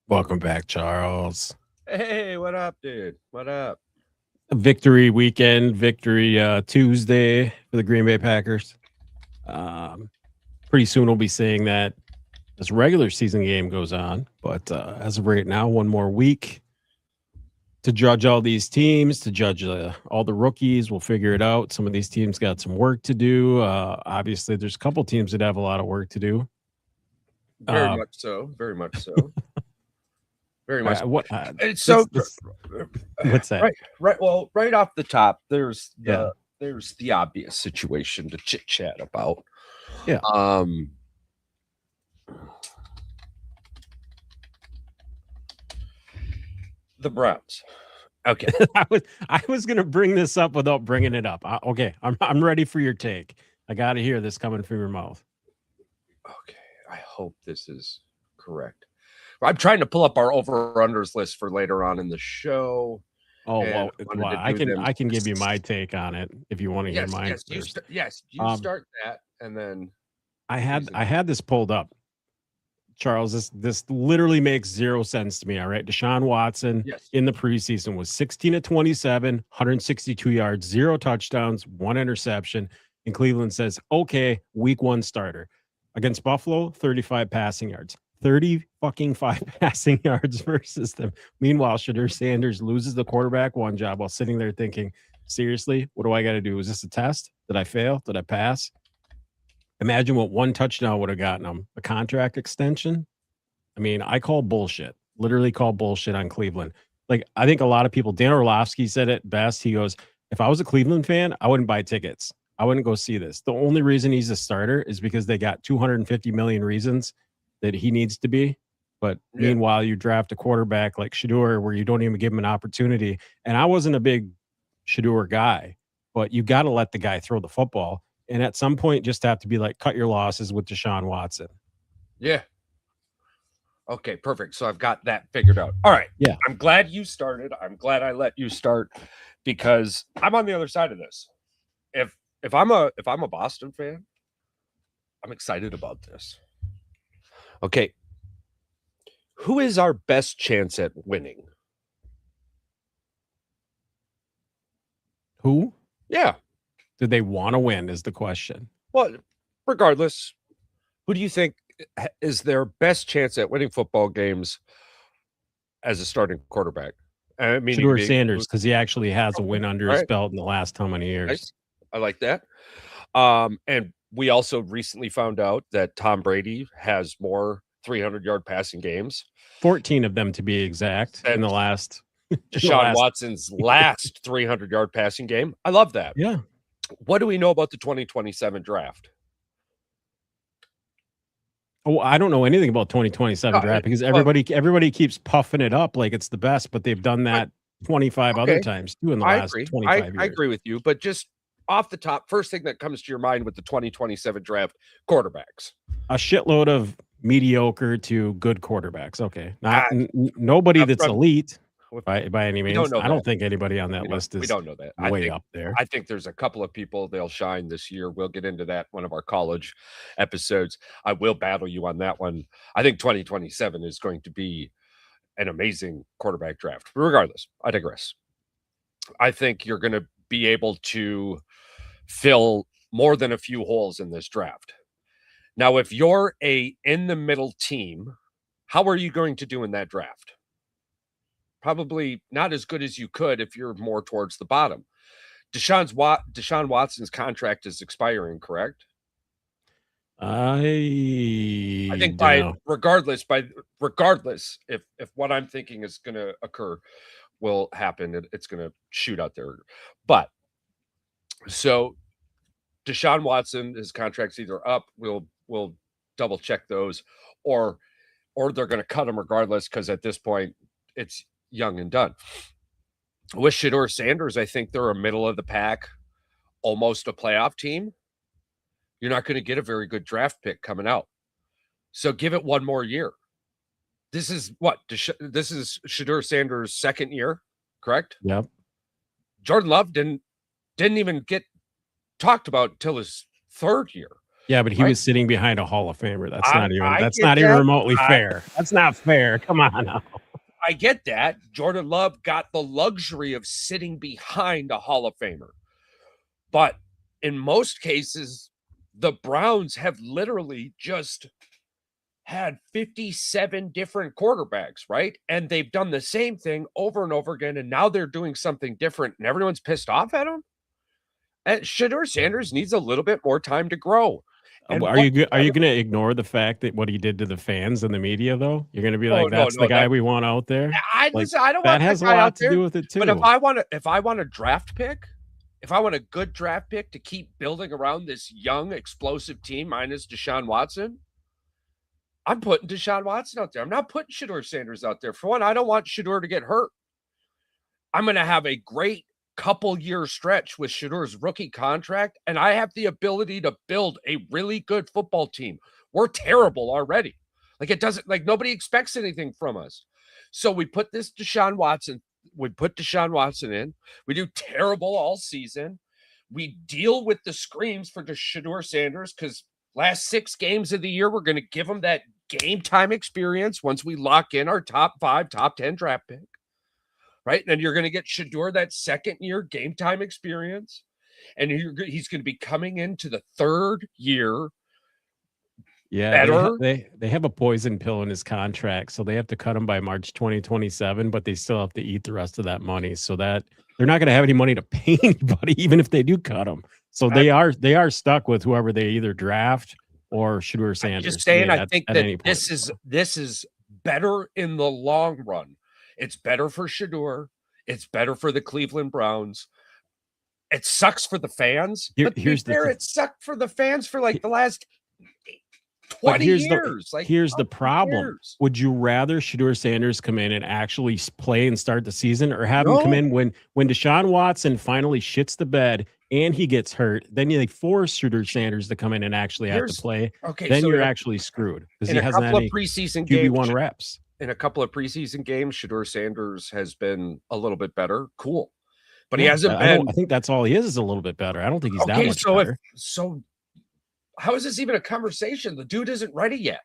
Welcome back, Charles. Hey, what up, dude? What up? Victory weekend, victory Tuesday for the Green Bay Packers. Pretty soon we'll be saying that this regular season game goes on, but as of right now, one more week to judge all these teams, to judge all the rookies. We'll figure it out. Some of these teams got some work to do. Obviously, there's a couple teams that have a lot of work to do. Very much so. Very much so. Very much. What's that? Right. Well, right off the top, there's the obvious situation to chit chat about. Yeah. The Browns. Okay. I was gonna bring this up without bringing it up. Okay, I'm ready for your take. I got to hear this coming from your mouth. Okay, I hope this is correct. I'm trying to pull up our over-unders list for later on in the show. Oh well, I can give you my take on it if you want to hear mine first. You start that, and then I had this pulled up. Charles, this literally makes zero sense to me. All right, Deshaun Watson in the preseason was 16 of 27, 162 yards, 0 touchdowns, 1 interception. And Cleveland says, okay, week 1 starter against Buffalo, 35 passing yards. 30 fucking 5 passing yards versus them. Meanwhile, Shadur Sanders loses the quarterback 1 job while sitting there thinking, seriously, what do I got to do? Is this a test? Did I fail? Did I pass? Imagine what 1 touchdown would have gotten him. A contract extension? I mean, I call bullshit. Literally call bullshit on Cleveland. Like, I think a lot of people, Dan Orlovsky said it best. He goes, if I was a Cleveland fan, I wouldn't buy tickets. I wouldn't go see this. The only reason he's a starter is because they got 250 million reasons that he needs to be. But meanwhile, you draft a quarterback like Shadur where you don't even give him an opportunity. And I wasn't a big Shadur guy, but you got to let the guy throw the football. And at some point, just have to be like, cut your losses with Deshaun Watson. Yeah. Okay, perfect. So I've got that figured out. All right. Yeah. I'm glad you started. I'm glad I let you start because I'm on the other side of this. If I'm a Boston fan, I'm excited about this. Okay. Who is our best chance at winning? Who? Yeah. Do they want to win is the question. Well, regardless, who do you think is their best chance at winning football games as a starting quarterback? I mean, Shadur Sanders, because he actually has a win under his belt in the last how many years? Nice. I like that. And we also recently found out that Tom Brady has more 300-yard passing games. 14 of them to be exact in the last. Deshaun Watson's last 300-yard passing game. I love that. Yeah. What do we know about the 2027 draft? Oh, I don't know anything about 2027 draft because everybody keeps puffing it up like it's the best, but they've done that 25 other times too in the last 25 years. I agree with you, but just off the top, first thing that comes to your mind with the 2027 draft, quarterbacks. A shitload of mediocre to good quarterbacks. Okay. Nobody that's elite by any means. I don't think anybody on that list is we don't know that. way up there. I think there's a couple of people, they'll shine this year. We'll get into that one of our college episodes. I will battle you on that one. I think 2027 is going to be an amazing quarterback draft. But regardless, I digress. I think you're going to be able to fill more than a few holes in this draft. Now, if you're a in-the-middle team, how are you going to do in that draft? Probably not as good as you could if you're more towards the bottom. Deshaun Watson's contract is expiring, correct? I think regardless, if what I'm thinking is going to occur will happen, it's going to shoot out there. But so Deshaun Watson, his contract's either up, we'll double check those, or they're going to cut him regardless because at this point it's young and done. With Shadur Sanders, I think they're a middle of the pack, almost a playoff team. You're not going to get a very good draft pick coming out. So give it one more year. This is what? This is Shedeur Sanders' second year, correct? Yep. Jordan Love didn't even get talked about till his third year. Yeah, but he was sitting behind a Hall of Famer. That's not even even remotely fair. That's not fair. Come on now. I get that. Jordan Love got the luxury of sitting behind a Hall of Famer. But in most cases, the Browns have literally just had 57 different quarterbacks, right? And they've done the same thing over and over again, and now they're doing something different, and everyone's pissed off at them. And Shedeur Sanders needs a little bit more time to grow. And are you going to ignore the fact that what he did to the fans and the media, though? You're going to be like, that's the guy we want out there? I don't want that has a lot to do with it, too. But if I want a draft pick, if I want a good draft pick to keep building around this young, explosive team minus Deshaun Watson, I'm putting Deshaun Watson out there. I'm not putting Shedeur Sanders out there. For one, I don't want Shedeur to get hurt. I'm going to have a great couple-year stretch with Shedeur's rookie contract, and I have the ability to build a really good football team. We're terrible already. Nobody expects anything from us. So we put Deshaun Watson in. We do terrible all season. We deal with the screams for Shedeur Sanders because last 6 games of the year, we're going to give him that game time experience once we lock in our top 5, top 10 draft pick. Right? And then you're going to get Shedeur that second year game time experience. And he's going to be coming into the third year. Yeah, they have a poison pill in his contract, so they have to cut him by March 2027, but they still have to eat the rest of that money. So that they're not going to have any money to pay anybody, even if they do cut him. So they are stuck with whoever they either draft or Shedeur Sanders. I'm just saying, I think that this is better in the long run. It's better for Shedeur. It's better for the Cleveland Browns. It sucks for the fans. But it sucked for the fans for the last 20 years. Here's the problem. Would you rather Shedeur Sanders come in and actually play and start the season, or have him come in when Deshaun Watson finally shits the bed and he gets hurt? Then you force Shedeur Sanders to come in and actually have to play. Okay, then you're actually screwed because he hasn't had any preseason QB1 reps. In a couple of preseason games, Shedeur Sanders has been a little bit better. Cool. But he hasn't been. I think that's all he is a little bit better. I don't think he's that much better. So how is this even a conversation? The dude isn't ready yet.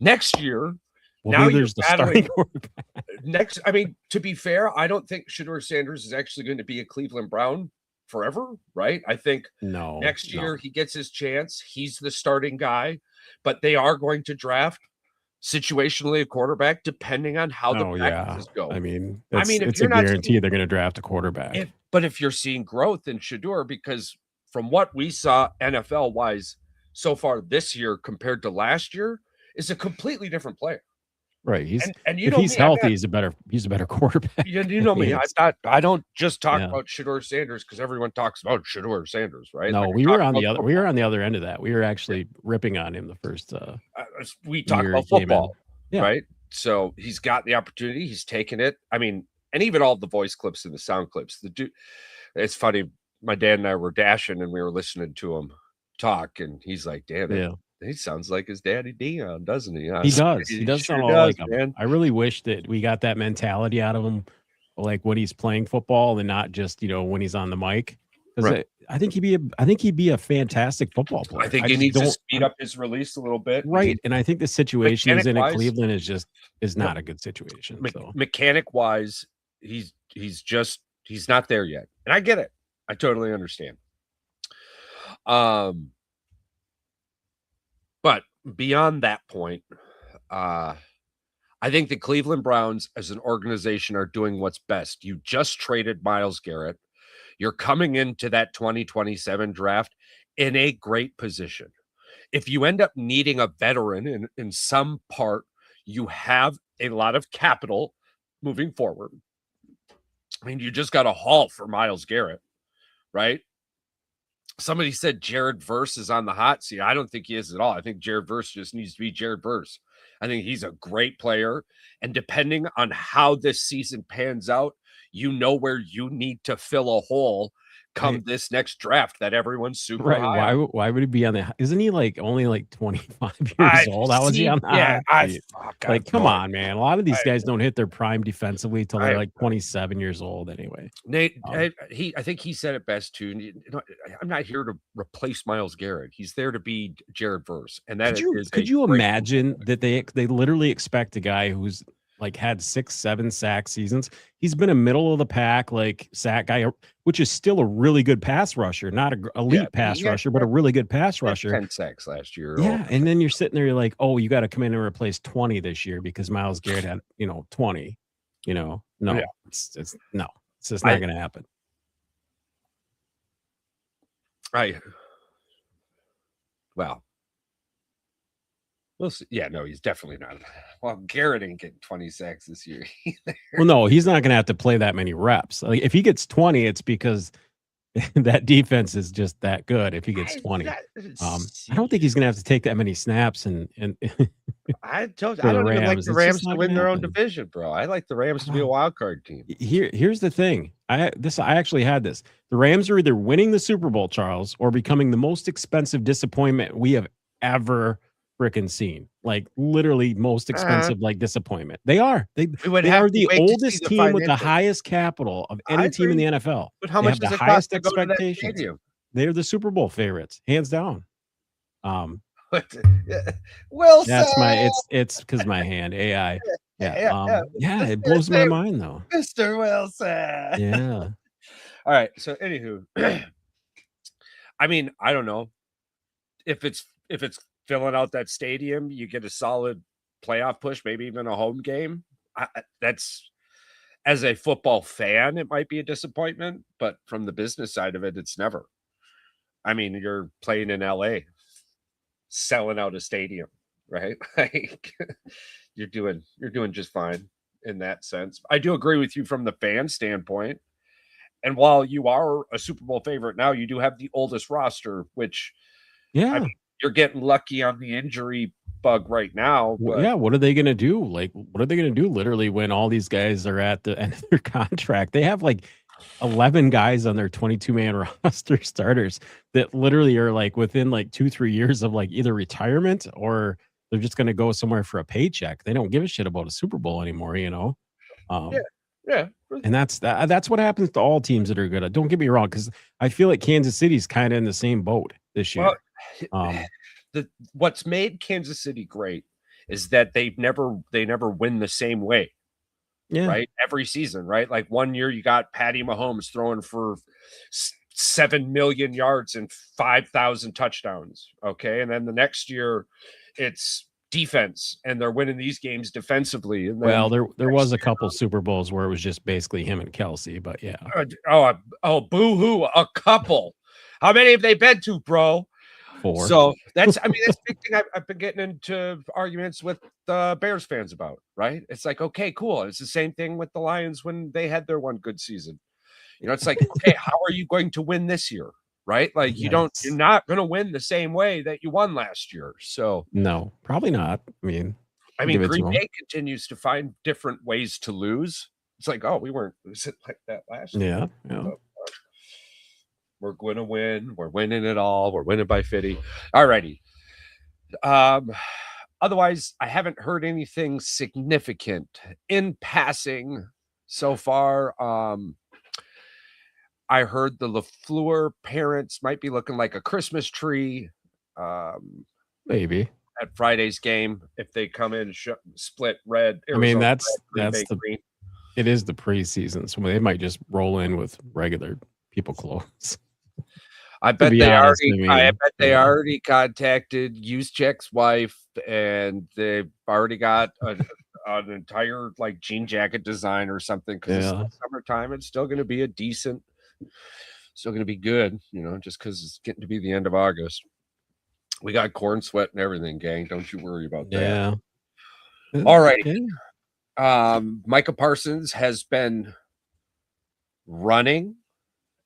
Next year, now there's the starting quarterback. To be fair, I don't think Shedeur Sanders is actually going to be a Cleveland Brown forever, right? I think next year he gets his chance. He's the starting guy, but they are going to draft situationally a quarterback depending on how the practices go. It's a guarantee they're going to draft a quarterback. But if you're seeing growth in Shedeur, because from what we saw NFL wise so far this year compared to last year, is a completely different player. Right. If he's healthy, he's a better quarterback. You know me. I don't just talk about Shedeur Sanders because everyone talks about Shedeur Sanders, right? No, we were on the other end of that. We were actually ripping on him the first we talk about football, right? So he's got the opportunity, he's taken it. And even all the voice clips and the sound clips. It's funny. My dad and I were dashing and we were listening to him talk, and he's like, damn, he sounds like his daddy Dion, doesn't he? He does. He does sound like him. Man. I really wish that we got that mentality out of him, like when he's playing football and not just when he's on the mic. Right. I think he'd be a fantastic football player. I think he needs to speed up his release a little bit. Right. And I think the situation he's in Cleveland is not a good situation. Mechanic wise, he's not there yet. And I get it. I totally understand. But beyond that point, I think the Cleveland Browns as an organization are doing what's best. You just traded Myles Garrett. You're coming into that 2027 draft in a great position. If you end up needing a veteran in some part, you have a lot of capital moving forward. You just got a haul for Myles Garrett, right? Somebody said Jared Verse is on the hot seat. I don't think he is at all. I think Jared Verse just needs to be Jared Verse. I think he's a great player. And depending on how this season pans out, where you need to fill a hole come this next draft that everyone's super right. high on. Why would he be on the? Isn't he like only like 25 years old? How was he on the hot seat? Like, come on, man. A lot of these guys don't hit their prime defensively till they're like 27 years old anyway. Nate, I think he said it best too. You know, I'm not here to replace Myles Garrett. He's there to be Jared Verse, and that could you imagine that they literally expect a guy who's like had 6-7 sack seasons? He's been a middle of the pack like sack guy, which is still a really good pass rusher, not an elite pass rusher, but a really good pass rusher. 10 sacks last year. Yeah, and then you're sitting there, you're like, oh, you got to come in and replace 20 this year because Myles Garrett had 20. No, it's just not going to happen. Well, we'll see. Yeah, no, he's definitely not. Well, Garrett ain't getting 20 sacks this year either. Well, no, he's not going to have to play that many reps. Like if he gets 20, it's because that defense is just that good. If he gets 20, I don't think he's going to have to take that many snaps. And I don't even like the Rams to win their own division, bro. I like the Rams to be a wild card team. Here's the thing. I actually had this. The Rams are either winning the Super Bowl, Charles, or becoming the most expensive disappointment we have ever freaking seen. Like literally most expensive like disappointment. They are. They are the oldest team with the highest capital of any team in the NFL. But how much does it cost to go to that stadium? They're the Super Bowl favorites, hands down. Wilson. That's it's because my hand AI. Yeah. It blows my mind though. Mr. Wilson. Yeah. All right. So anywho, I mean, I don't know if it's filling out that stadium, you get a solid playoff push, maybe even a home game. That's, as a football fan, it might be a disappointment, but from the business side of it, it's never. I mean, you're playing in LA, selling out a stadium, right? Like you're doing just fine in that sense. I do agree with you from the fan standpoint. And while you are a Super Bowl favorite now, you do have the oldest roster, which I mean, you're getting lucky on the injury bug right now. But yeah, what are they going to do? Like, what are they going to do literally when all these guys are at the end of their contract? They have like 11 guys on their 22-man roster starters that literally are like within like 2-3 years of like either retirement or they're just going to go somewhere for a paycheck. They don't give a shit about a Super Bowl anymore, Yeah. And that's what happens to all teams that are good. Don't get me wrong, because I feel like Kansas City's kind of in the same boat this year. What's made Kansas City great is that they never win the same way. Yeah. Right. Every season, right? Like one year you got Patty Mahomes throwing for 7 million yards and 5,000 touchdowns. Okay. And then the next year it's defense and they're winning these games defensively. And well, there was a couple Super Bowls where it was just basically him and Kelsey, but yeah. Boo-hoo, a couple. How many have they been to, bro? 4. So that's a big thing I've been getting into arguments with Bears fans about, right? It's like, okay, cool. It's the same thing with the Lions when they had their one good season. It's like, okay, how are you going to win this year? Right? Like you're not going to win the same way that you won last year. So no, probably not. I mean, Green Bay continues to find different ways to lose. It's like, oh, we weren't losing like that last year. Yeah. So, we're going to win. We're winning it all. We're winning by 50. All righty. Otherwise, I haven't heard anything significant in passing so far. I heard the LaFleur parents might be looking like a Christmas tree. Maybe at Friday's game if they come in split red. Arizona, I mean, that's green. It is the preseason, so they might just roll in with regular people clothes. I bet they already contacted Juszczyk's wife, and they've already got an entire like jean jacket design or something. Because it's summertime, it's still going to be still going to be good, just because it's getting to be the end of August. We got corn sweat and everything, gang. Don't you worry about that. Yeah. All right. Micah Parsons has been running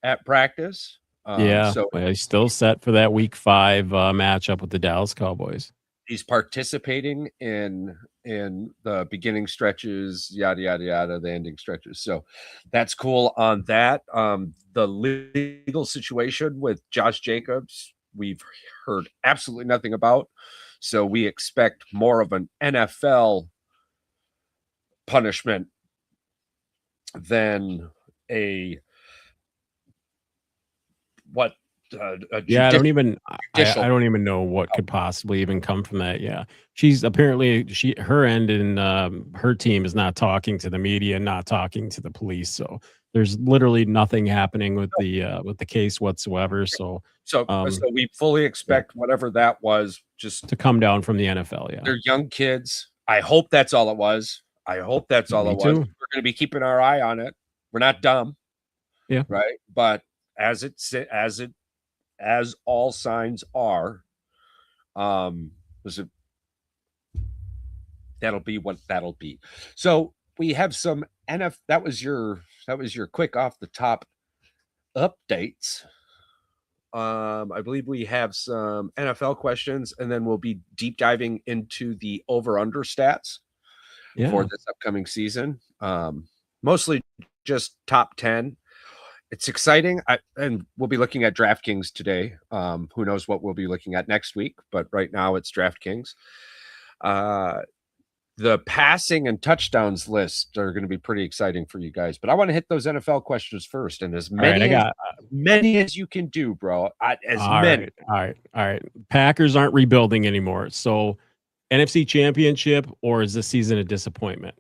at practice. So he's still set for that week 5 matchup with the Dallas Cowboys. He's participating in the beginning stretches, yada yada yada, the ending stretches. So that's cool on that. The legal situation with Josh Jacobs, we've heard absolutely nothing about. So we expect more of an NFL punishment than a what Yeah, I don't even judicial. I don't even know what could possibly even come from that. Yeah. She's apparently her end and her team is not talking to the media, not talking to the police. So there's literally nothing happening with the case whatsoever. So So um we fully yeah, expect whatever that was just to come down from the NFL. Yeah. they're young kids. I hope that's all it was. I hope that's all Me it was. too. We're going to be keeping our eye on it. We're not dumb, Yeah. right? But as all signs are, was it that'll be what that'll be. So we have some NF. That was your quick off the top updates. I believe we have some NFL questions, and then we'll be deep diving into the over/under stats for Yeah. this upcoming season. Mostly just top 10. It's exciting. And we'll be looking at DraftKings today. Who knows what we'll be looking at next week, but right now it's DraftKings. The passing and touchdowns list are going to be pretty exciting for you guys, but I want to hit those NFL questions first, and as many as you can do, bro. All right. Packers aren't rebuilding anymore. So NFC Championship, or is this season a disappointment?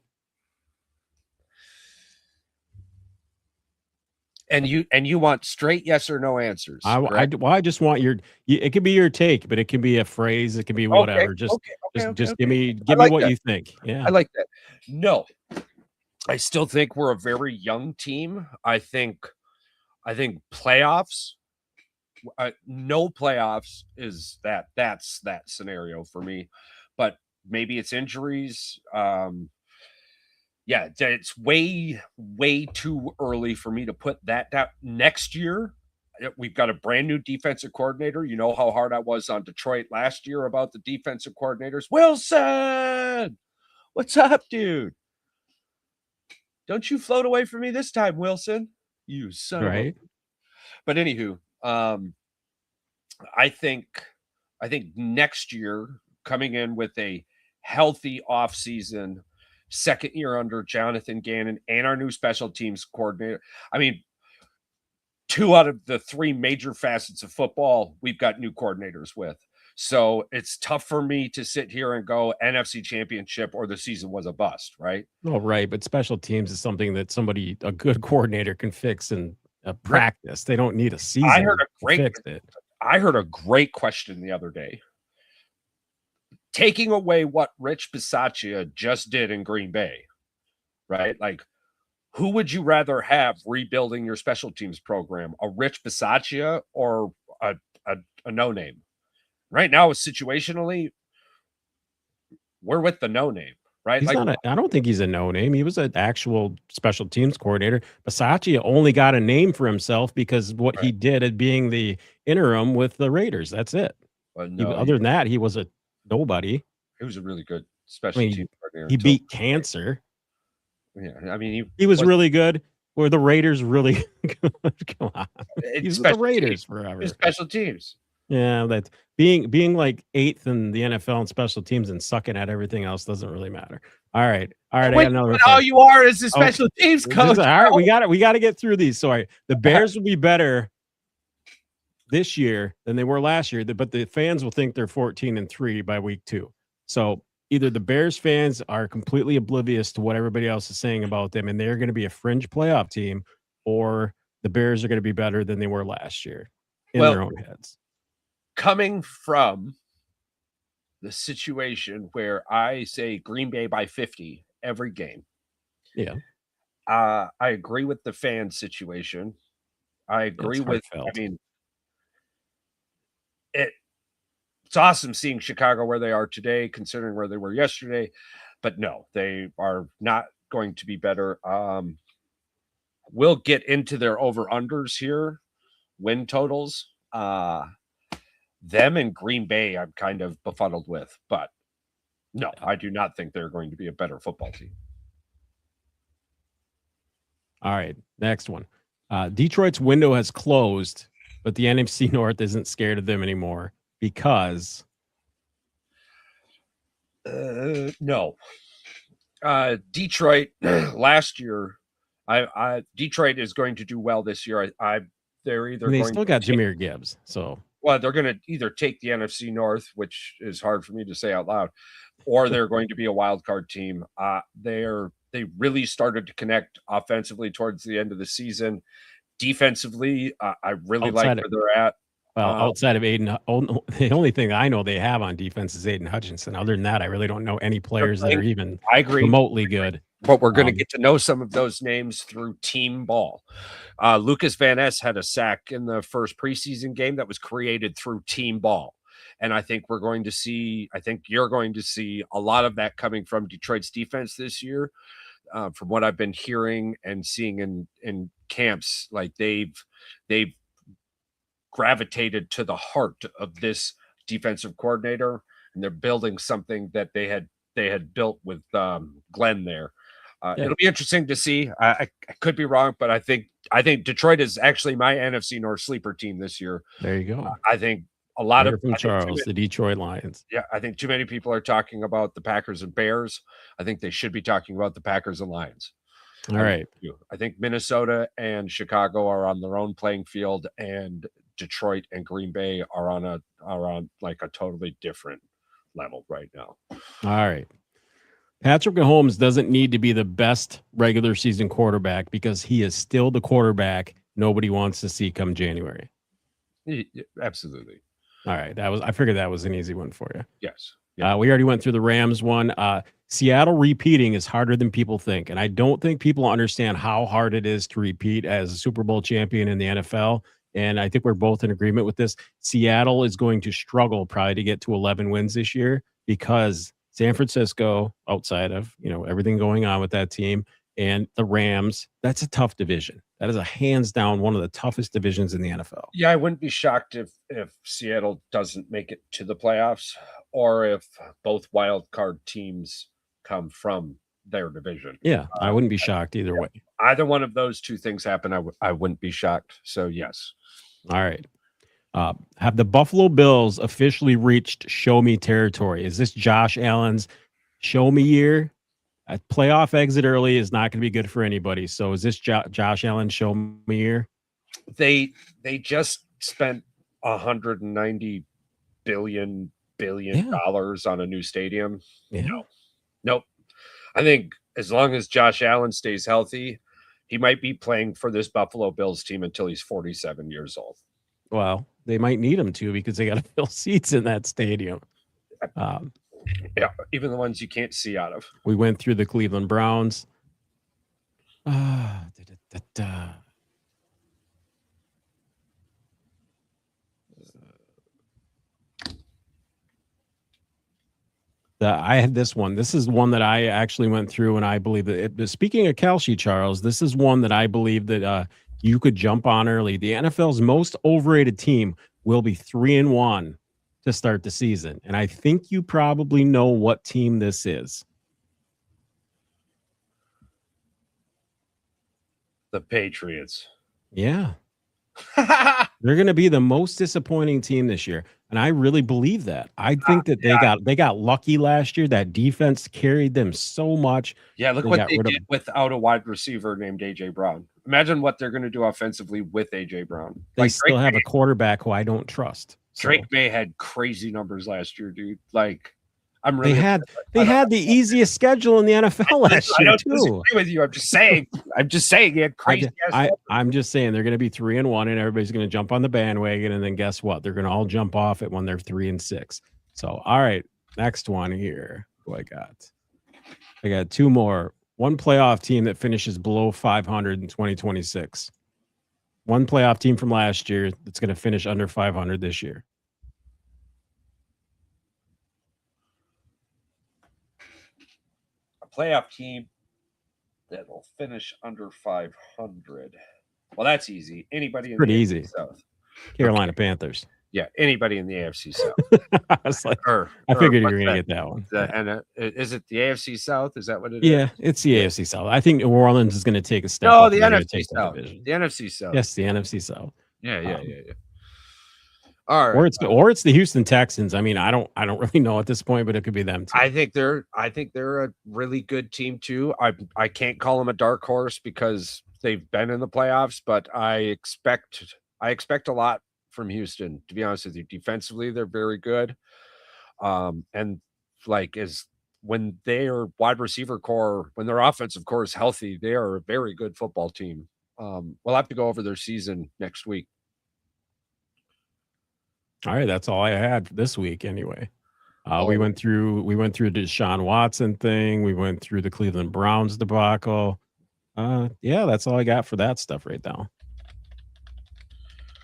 And you want straight yes or no answers. I just want it could be your take, but it can be a phrase, it can be whatever. Okay, just give me what you think. Yeah. I like that. No. I still think we're a very young team. I think playoffs, no playoffs is that's that scenario for me. But maybe it's injuries. Yeah, it's way too early for me to put that down. Next year, we've got a brand new defensive coordinator. You know how hard I was on Detroit last year about the defensive coordinators. Wilson, what's up, dude? Don't you float away from me this time, Wilson. You son of a. But anywho, I think next year coming in with a healthy offseason, second year under Jonathan Gannon and our new special teams coordinator. I mean, 2 out of the 3 major facets of football, we've got new coordinators with. So it's tough for me to sit here and go NFC Championship or the season was a bust, right? Oh, right. But special teams is something that a good coordinator can fix in a practice. They don't need a season to fix it. I heard a great question the other day. Taking away what Rich Bisaccia just did in Green Bay, right? Like, who would you rather have rebuilding your special teams program? A Rich Bisaccia or a no-name? Right now, situationally, we're with the no-name, right? I don't think he's a no-name. He was an actual special teams coordinator. Bisaccia only got a name for himself because what he did at being the interim with the Raiders. That's it. Other than that, he was a nobody. He was a really good special team coordinator. He beat cancer. Yeah, I mean, he was really good. Were the Raiders really good? Come on, he's the Raiders forever. Special teams. Yeah, that's being like 8th in the NFL in special teams and sucking at everything else doesn't really matter. All right. I got another. All you are is a special teams coach. All right, we got to get through these. Sorry, the Bears will be better this year than they were last year, but the fans will think they're 14-3 by week 2. So either the Bears fans are completely oblivious to what everybody else is saying about them, and they're going to be a fringe playoff team, or the Bears are going to be better than they were last year in their own heads. Coming from the situation where I say Green Bay by 50 every game. Yeah. I agree with the fan situation. I agree with, I mean, it's awesome seeing Chicago where they are today, considering where they were yesterday. But no, they are not going to be better. We'll get into their over-unders here, win totals. Them and Green Bay, I'm kind of befuddled with, but no, I do not think they're going to be a better football team. All right, next one. Detroit's window has closed, but the NFC North isn't scared of them anymore because no. Detroit last year, Detroit is going to do well this year. They're either they going still got Jahmyr Gibbs, so they're going to either take the NFC North, which is hard for me to say out loud, or they're going to be a wild card team. They really started to connect offensively towards the end of the season. Defensively, I really like where they're at. Well, outside of Aiden, the only thing I know they have on defense is Aiden Hutchinson. Other than that, I really don't know any players that are even remotely good. But we're going to get to know some of those names through team ball. Lucas Van Ness had a sack in the first preseason game that was created through team ball. And I think you're going to see a lot of that coming from Detroit's defense this year. From what I've been hearing and seeing in camps, like they've gravitated to the heart of this defensive coordinator, and they're building something that they had built with Glenn there. It'll be interesting to see. I could be wrong, but I think Detroit is actually my NFC North sleeper team this year. There you go. I think a lot of Charles, the Detroit Lions. Yeah, I think too many people are talking about the Packers and Bears. I think they should be talking about the Packers and Lions. All right. I think Minnesota and Chicago are on their own playing field, and Detroit and Green Bay are on like a totally different level right now. All right. Patrick Mahomes doesn't need to be the best regular season quarterback because he is still the quarterback nobody wants to see come January. Absolutely. All right. I figured that was an easy one for you. Yes. Yeah. We already went through the Rams one. Seattle repeating is harder than people think. And I don't think people understand how hard it is to repeat as a Super Bowl champion in the NFL. And I think we're both in agreement with this. Seattle is going to struggle probably to get to 11 wins this year because San Francisco, outside of, everything going on with that team, and the Rams, that's a tough division. That is a hands down one of the toughest divisions in the NFL. Yeah, I wouldn't be shocked if Seattle doesn't make it to the playoffs, or if both wild card teams come from their division. Yeah, I wouldn't be shocked either way. Either one of those two things happen, I wouldn't be shocked. So yes. All right. Have the Buffalo Bills officially reached show me territory? Is this Josh Allen's show me year? A playoff exit early is not going to be good for anybody. So is this Josh Allen's show me year? They just spent $190 billion on a new stadium. Yeah. Nope. I think as long as Josh Allen stays healthy, he might be playing for this Buffalo Bills team until he's 47 years old. Well, they might need him to because they got to fill seats in that stadium. Yeah, even the ones you can't see out of. We went through the Cleveland Browns. I had this one. This is one that I actually went through, and I believe that speaking of Kelce, Charles, this is one that I believe that you could jump on early. The NFL's most overrated team will be 3-1 to start the season. And I think you probably know what team this is. The Patriots. Yeah. They're going to be the most disappointing team this year. And I really believe that. I think that they got lucky last year. That defense carried them so much. Yeah, look what they did without a wide receiver named A.J. Brown. Imagine what they're going to do offensively with A.J. Brown. They still have a quarterback who I don't trust. Drake May had crazy numbers last year, dude. Like, I'm really they had the easiest schedule in the NFL last year. I don't disagree with you. I'm just saying he had crazy. I'm just saying they're going to be 3-1, and everybody's going to jump on the bandwagon, and then guess what? They're going to all jump off it when they're 3-6. So, all right, next one here. Who I got? I got two more. One playoff team that finishes below 500 in 2026. One playoff team from last year that's going to finish under 500 this year. A playoff team that will finish under 500. Well, that's easy. Anybody in pretty the easy. South. Carolina Panthers. Yeah, anybody in the AFC South. I was like, I figured you were gonna get that one. And is it the AFC South? Is that what it is? is? Yeah, it's the AFC South. I think New Orleans is going to take a step. No, up the and NFC take South. division. The NFC South. Yes, the NFC South. Yeah. All right. Or it's the Houston Texans. I mean, I don't really know at this point, but it could be them too. I think they're a really good team too. I can't call them a dark horse because they've been in the playoffs, but I expect a lot from Houston, to be honest with you. Defensively, they're very good. And like when their wide receiver core, when their offensive core is healthy, they are a very good football team. We'll have to go over their season next week. All right, that's all I had this week anyway. We went through the Deshaun Watson thing. We went through the Cleveland Browns debacle. Yeah, that's all I got for that stuff right now.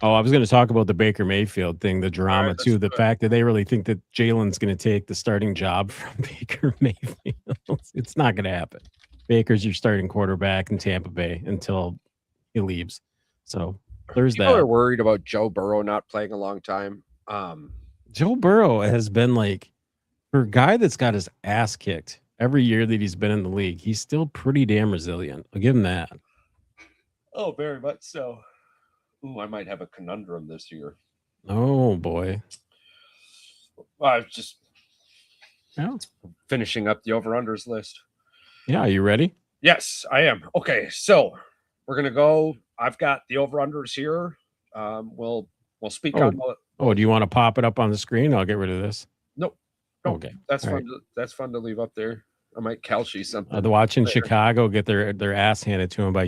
Oh, I was going to talk about the Baker Mayfield thing, the drama too. The fact that they really think that Jalen's going to take the starting job from Baker Mayfield. It's not going to happen. Baker's your starting quarterback in Tampa Bay until he leaves. So there's that. People are worried about Joe Burrow not playing a long time. Joe Burrow has been like, for a guy that's got his ass kicked every year that he's been in the league, he's still pretty damn resilient. I'll give him that. Oh, very much so. Ooh, I might have a conundrum this year. Oh boy. I was just finishing up the over-unders list. Yeah, are you ready? Yes, I am. Okay, so we're gonna go. I've got the over-unders here. We'll speak on. Oh, do you want to pop it up on the screen? I'll get rid of this. Nope. Okay, that's fun. Right. That's fun to leave up there. I might Calci something. The watching later. Chicago get their ass handed to them by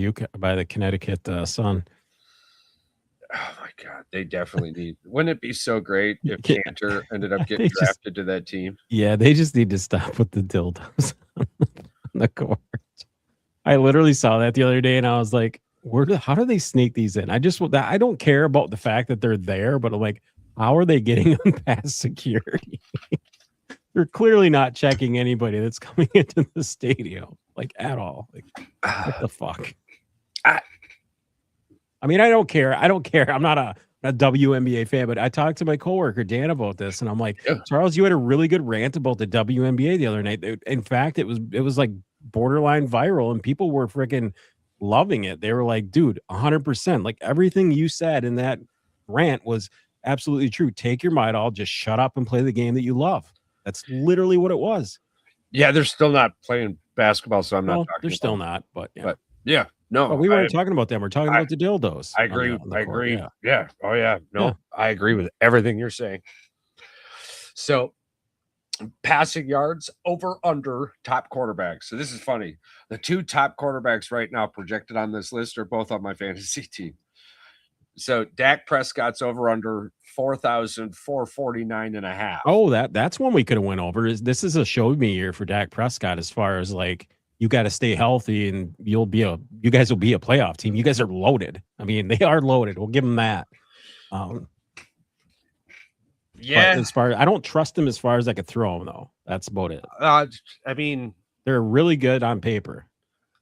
the Connecticut Sun. Oh my God, they definitely need. Wouldn't it be so great if Cantor ended up getting drafted to that team? Yeah, they just need to stop with the dildos on the court. I literally saw that the other day, and I was like, how do they sneak these in? I don't care about the fact that they're there, but I'm like, how are they getting them past security? They're clearly not checking anybody that's coming into the stadium, like at all. Like, what the fuck? I mean, I don't care. I'm not a WNBA fan, but I talked to my coworker Dan about this, and I'm like, Charles, you had a really good rant about the WNBA the other night. In fact, it was like borderline viral, and people were freaking loving it. They were like, dude, 100%. Like everything you said in that rant was absolutely true. Take your Midol, just shut up and play the game that you love. That's literally what it was. Yeah, they're still not playing basketball, so I'm not talking. They're still not, but yeah. No, we weren't talking about them. We're talking about the dildos. I agree. I agree. Yeah. Oh, yeah. No, I agree with everything you're saying. So, passing yards over under top quarterbacks. So this is funny. The two top quarterbacks right now projected on this list are both on my fantasy team. So Dak Prescott's over under 4,449.5. Oh, that's one we could have went over. This is a show me year for Dak Prescott as far as like, you got to stay healthy and you guys will be a playoff team. You guys are loaded. I mean, they are loaded. We'll give them that. Yeah. As far I don't trust them as far as I could throw them though. That's about it. I mean, they're really good on paper.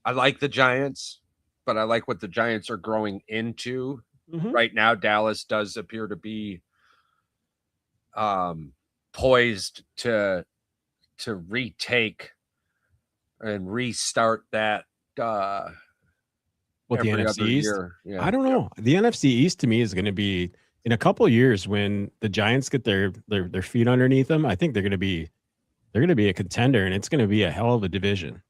I like the Giants, but I like what the Giants are growing into right now. Dallas does appear to be poised to retake and restart that the NFC East. Yeah. I don't know. The NFC East to me is going to be in a couple of years when the Giants get their feet underneath them. I think they're going to be a contender, and it's going to be a hell of a division.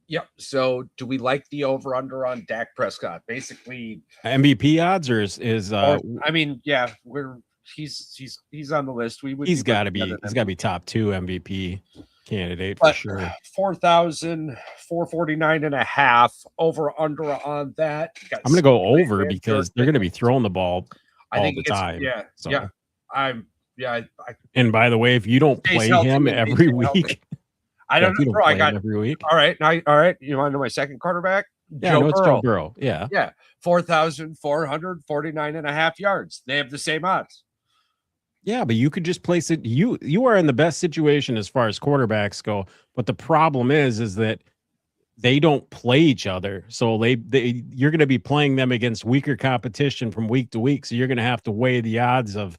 Yep. So, do we like the over under on Dak Prescott? Basically, MVP odds or is I mean, yeah, he's on the list. He's got to be top 2 MVP candidate for sure. 4,449.5 over under on that. I'm gonna go over because they're gonna be throwing the ball all the time. Yeah, so. Yeah. And by the way, if you don't play him every week, I don't know. Bro, I got every week. All right. You want to know my second quarterback? Yeah, Joe Burrow. Yeah. 4,449.5 yards. They have the same odds. Yeah, but you could just place it. You are in the best situation as far as quarterbacks go. But the problem is that they don't play each other. So you're going to be playing them against weaker competition from week to week. So you're going to have to weigh the odds of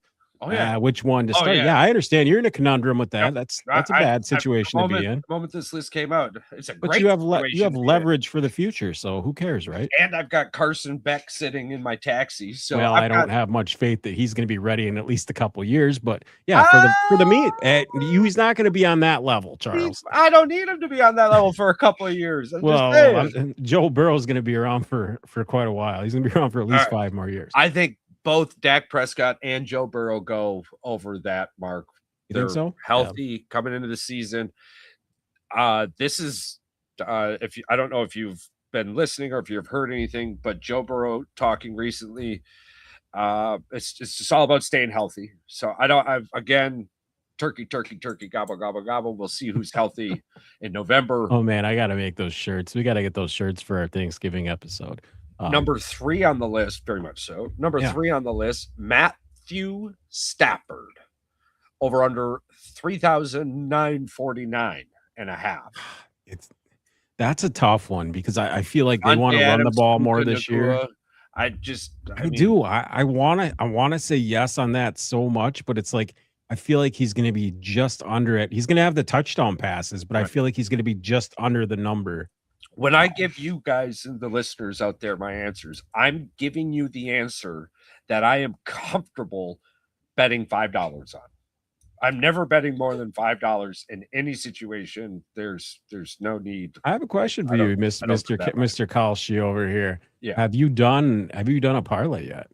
which one to start. Yeah, I understand. You're in a conundrum with that. Yep. That's a bad situation to be in. The moment this list came out, it's a but great you have leverage for the future. So who cares, right? And I've got Carson Beck sitting in my taxi. So well, I don't have much faith that he's going to be ready in at least a couple of years. But yeah, for the meet, he's not going to be on that level, Charles. I don't need him to be on that level for a couple of years. Joe Burrow is going to be around for quite a while. He's going to be around for at least 5 more years. I think both Dak Prescott and Joe Burrow go over that mark. They're so healthy coming into the season. This is I don't know if you've been listening or if you've heard anything, but Joe Burrow talking recently, it's just all about staying healthy. So again, turkey, gobble, gobble, gobble. We'll see who's healthy in November. Oh man, I got to make those shirts. We got to get those shirts for our Thanksgiving episode. Number 3 on the list, very much so. Number 3 on the list, Matthew Stafford, over under 3,949.5. That's a tough one because I feel like they want to run the ball more this year. I want to say yes on that so much, but it's like I feel like he's going to be just under it. He's going to have the touchdown passes, but I feel like he's going to be just under the number. When I give you guys and the listeners out there my answers, I'm giving you the answer that I am comfortable betting $5 on. I'm never betting more than $5 in any situation. There's no need. I have a question for you, Mr. Kalshi over here. Yeah. Have you done a parlay yet?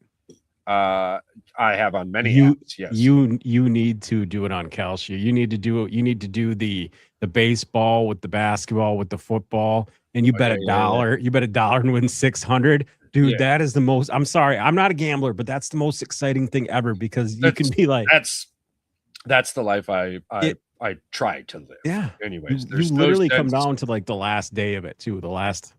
I have on many apps, yes. You need to do it on Kalshi. You need to do the baseball with the basketball with the football, and you bet $1. You bet $1 and win 600. Dude, that is the most. I'm sorry, I'm not a gambler, but that's the most exciting thing ever because you can be like that's the life I try to live. Yeah. Anyways, you literally come down to like the last day of it too, the last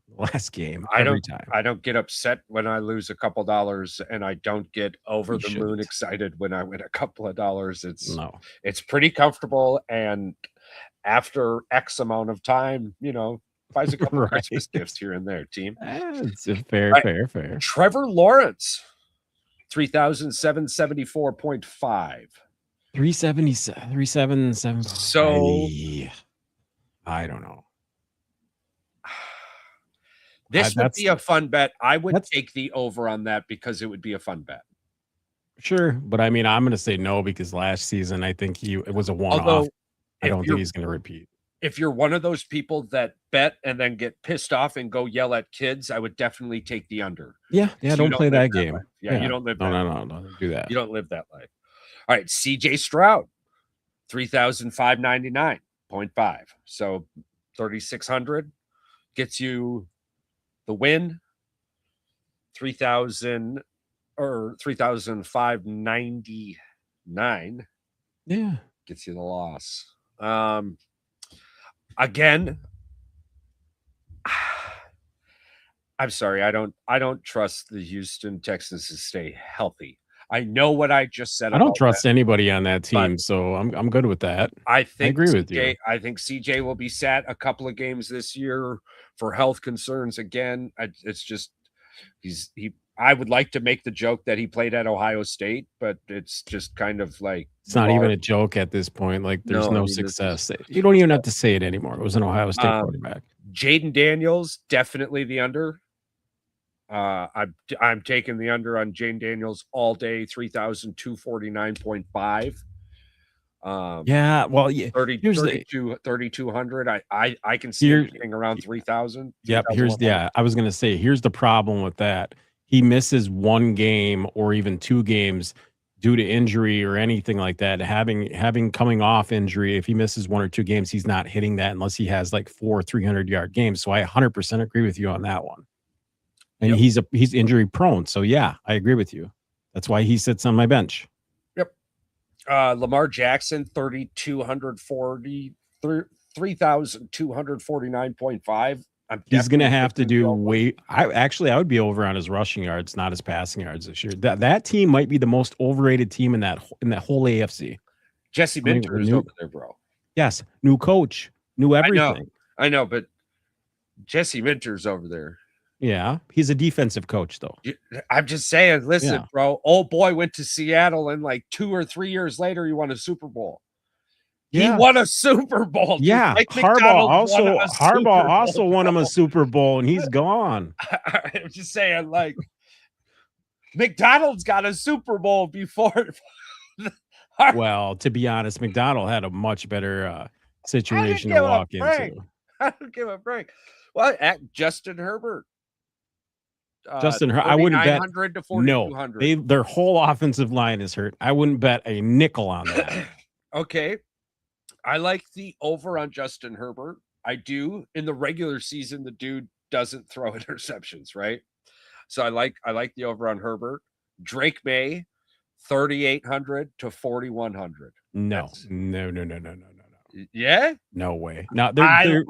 game. I don't get upset when I lose a couple dollars, and I don't get over the moon excited when I win a couple of dollars. It's pretty comfortable, and after X amount of time, buys a couple of Christmas gifts here and there, team. It's fair. Trevor Lawrence, 3,774.5. 377. So I don't know. This would be a fun bet. I would take the over on that because it would be a fun bet. Sure, but I mean, I'm going to say no because last season I think it was a one-off. I don't think he's going to repeat. If you're one of those people that bet and then get pissed off and go yell at kids, I would definitely take the under. Yeah, don't play that game. Yeah, you don't live that life. No, don't do that. You don't live that life. All right, CJ Stroud, 3,599.5. So 3,600 gets you the win. 3,000 or 3,599. Yeah, gets you the loss. Again, I'm sorry, I don't trust the Houston Texans to stay healthy. I know what I just said. I don't trust anybody on that team, so I'm good with that. I agree with you. I think CJ will be sat a couple of games this year for health concerns. Again, it's just I would like to make the joke that he played at Ohio State, but it's just kind of like it's not even a joke at this point. Like there's no success. You don't even have to say it anymore. It was an Ohio State quarterback. Jaden Daniels, definitely the under. I'm taking the under on Jaden Daniels all day, 3,249.5. Yeah, well, 3,200. I can see anything around 3,000. Yep. I was gonna say, here's the problem with that. He misses one game or even 2 games due to injury or anything like that. Having coming off injury, if he misses 1 or 2 games, he's not hitting that unless he has like 4 300-yard games. So I 100% agree with you on that one. And he's injury prone. So yeah, I agree with you. That's why he sits on my bench. Yep. Lamar Jackson, 3,249.5. He's going to have to do I would be over on his rushing yards, not his passing yards this year. That team might be the most overrated team in that whole AFC. Jesse Minter is over there, bro. Yes, new coach, new everything. I know, but Jesse Minter's over there. Yeah, he's a defensive coach, though. I'm just saying, listen, Yeah. bro, old boy went to Seattle, and like 2 or 3 years later, he won a Super Bowl. He won a Super Bowl. Dude. Yeah, Mike Harbaugh also won him a Super Bowl, and he's gone. I'm just saying, like, McDonald's got a Super Bowl before. Well, to be honest, McDonald had a much better situation to walk into. I don't give a break. Well, at Justin Herbert. Justin Herbert, I wouldn't bet. To 4,200. No, their whole offensive line is hurt. I wouldn't bet a nickel on that. Okay. I like the over on Justin Herbert. I do. In the regular season, the dude doesn't throw interceptions, right? So I like the over on Herbert. Drake May, 3,800 to 4,100. No. Yeah, no way. No, their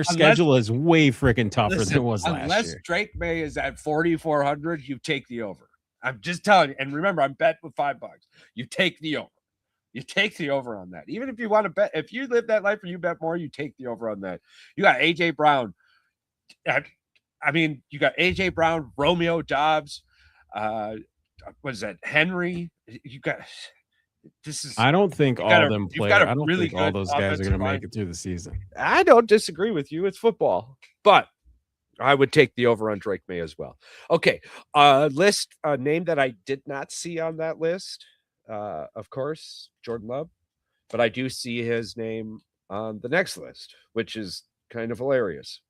schedule is way freaking tougher than it was last year. Unless Drake May is at 4,400, you take the over. I'm just telling you. And remember, I'm betting with $5. You take the over. You take the over on that. Even if you want to bet, if you live that life and you bet more, you take the over on that. You got AJ Brown. I mean, you got AJ Brown, Romeo Dobbs. What is that? Henry. You got. This is. I don't think all of them play. I don't think all those guys are going to make it through the season. I don't disagree with you. It's football, but I would take the over on Drake May as well. Okay, list a name that I did not see on that list. Of course, Jordan Love, but I do see his name on the next list, which is kind of hilarious.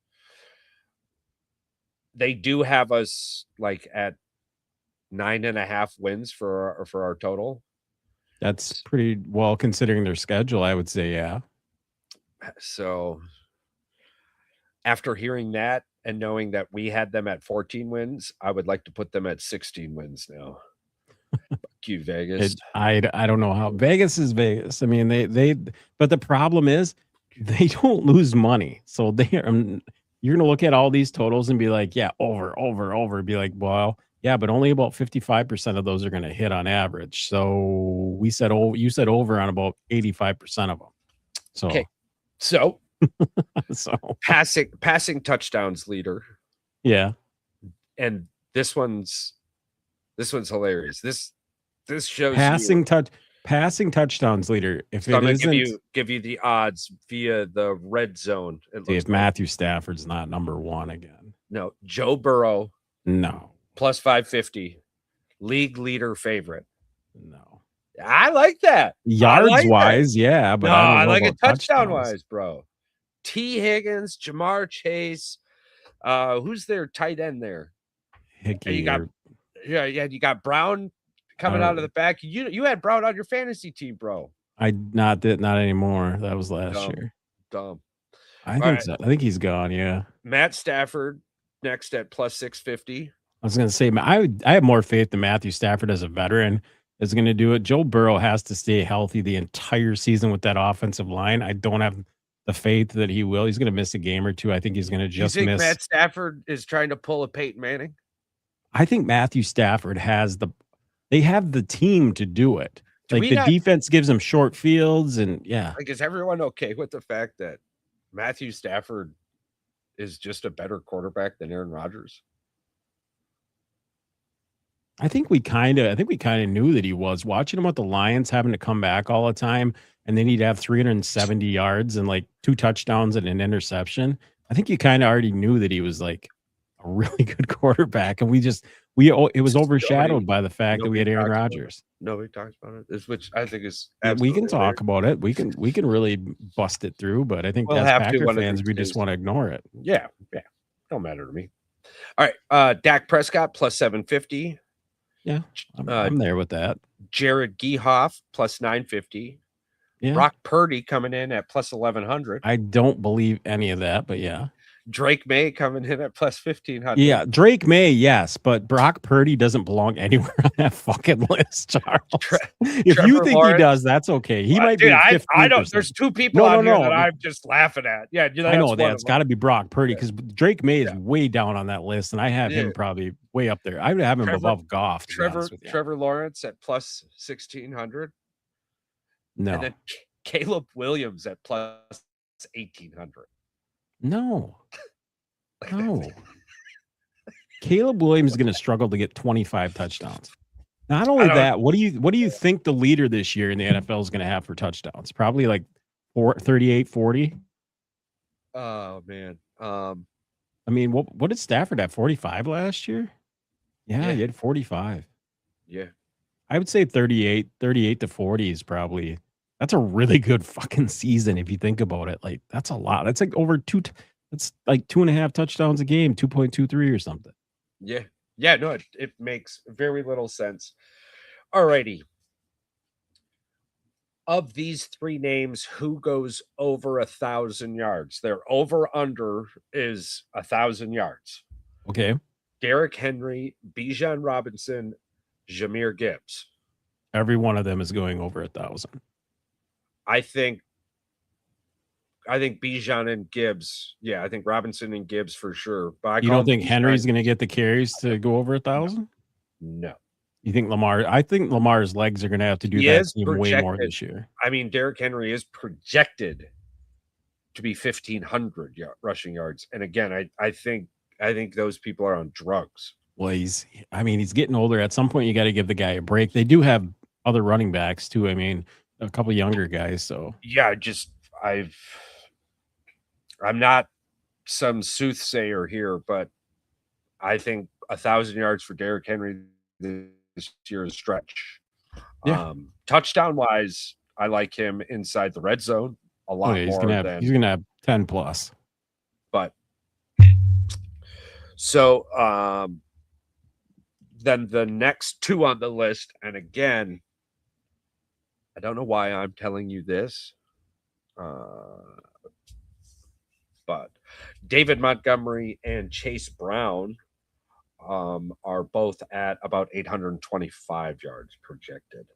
They do have us like at 9.5 wins for our total. That's pretty well considering their schedule, I would say. Yeah. So after hearing that and knowing that we had them at 14 wins, I would like to put them at 16 wins now. Fuck you, Vegas. I don't know how Vegas is Vegas. I mean, but the problem is they don't lose money. So you're gonna look at all these totals and be like, yeah, over. Be like, well, yeah, but only about 55% of those are gonna hit on average. So you said over on about 85% of them. So okay. So passing touchdowns leader. Yeah. And this one's hilarious. This shows passing touchdowns leader. If so it isn't, give you the odds via the red zone. If Matthew Stafford's not number one again. No, Joe Burrow. No. Plus 550. League leader favorite. No. I like that. Yards wise, yeah, but I like it touchdown wise, bro. T. Higgins, Jamar Chase. Who's their tight end there? Hickey. You got Brown coming out of the back. You had Brown on your fantasy team, bro. Not anymore. That was last year. Dumb. I think so. I think he's gone. Yeah. Matt Stafford next at plus 650. I was going to say I have more faith than Matthew Stafford as a veteran is going to do it. Joe Burrow has to stay healthy the entire season with that offensive line. I don't have the faith that he will. He's going to miss a game or two. I think he's going to just miss. Matt Stafford is trying to pull a Peyton Manning? I think Matthew Stafford they have the team to do it. Defense gives them short fields and yeah. Like, is everyone okay with the fact that Matthew Stafford is just a better quarterback than Aaron Rodgers? I think we kind of knew that he was. Watching him with the Lions having to come back all the time, and then he'd have 370 yards and like 2 touchdowns and an interception. I think you kind of already knew that he was like a really good quarterback, and it was overshadowed by the fact that we had Aaron Rodgers. Nobody talks about it, which I think is we can talk about it. We can really bust it through, but I think as Packer fans, we just want to ignore it. Yeah, don't matter to me. All right, Dak Prescott plus 750. Yeah, I'm there with that. Jared Gehoff plus 950. Yeah. Brock Purdy coming in at plus 1,100. I don't believe any of that, but yeah. Drake May coming in at plus 1,500. Yeah, Drake May, yes, but Brock Purdy doesn't belong anywhere on that fucking list, Charles. If Trevor you think Lawrence, he does, that's okay. He might be. I don't. There's 2 people on here that I'm just laughing at. Yeah, I know that it's got to be Brock Purdy because Drake May is way down on that list, and I have him probably way up there. I would have him above Goff. Trevor Lawrence at plus 1,600. No, and then Caleb Williams at plus 1,800. No. No. Caleb Williams is going to struggle to get 25 touchdowns. Not only that, what do you think the leader this year in the NFL is going to have for touchdowns? Probably like 38, 40. Oh man. I mean, what did Stafford have? 45 last year? Yeah, he had 45. Yeah. I would say 38 to 40 is probably that's a really good fucking season if you think about it. Like that's a lot. That's like over that's like 2.5 touchdowns a game, 2.23 or something. Yeah. Yeah, no, it makes very little sense. Alrighty. Of these three names, who goes over 1,000 yards? Their over-under is 1,000 yards. Okay. Derrick Henry, Bijan Robinson, Jahmyr Gibbs. Every one of them is going over 1,000. I think Bijan and Gibbs. Yeah, I think Robinson and Gibbs for sure. But you don't think Henry's going to get the carries to go over 1,000? No. You think Lamar? I think Lamar's legs are going to have to do that team way more this year. I mean, Derrick Henry is projected to be 1,500 rushing yards, and again, I think those people are on drugs. Well, he's getting older. At some point, you got to give the guy a break. They do have other running backs too. I mean, a couple younger guys. So yeah, I'm not some soothsayer here, but I think 1,000 yards for Derrick Henry this year is stretch. Yeah. Touchdown wise, I like him inside the red zone a lot he's more. He's gonna have 10 plus. But so then the next two on the list, and again, I don't know why I'm telling you this, but David Montgomery and Chase Brown are both at about 825 yards projected.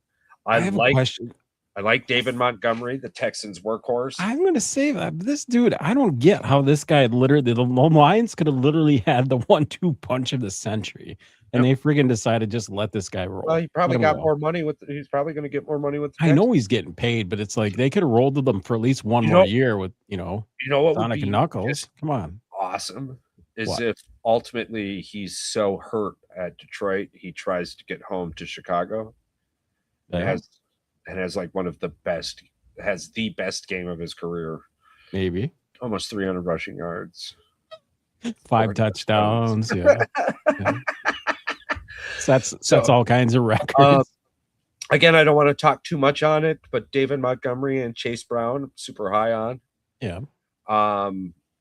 I have a question. I like David Montgomery, the Texans workhorse. I'm going to say that this dude, I don't get how this guy literally, the Lions could have literally had the 1-2 punch of the century, and they friggin' decided just let this guy roll. Well, he probably got more money he's probably going to get more money with the Texans. I know he's getting paid, but it's like they could have rolled with them for at least one more year with, what Sonic and Knuckles. Come on. Awesome. If ultimately he's so hurt at Detroit, he tries to get home to Chicago. Yeah. And has like one of the best, has the best game of his career. Maybe. Almost 300 rushing yards. 5 touchdowns. Yeah. So that's all kinds of records. Again, I don't want to talk too much on it, but David Montgomery and Chase Brown, super high on. Yeah.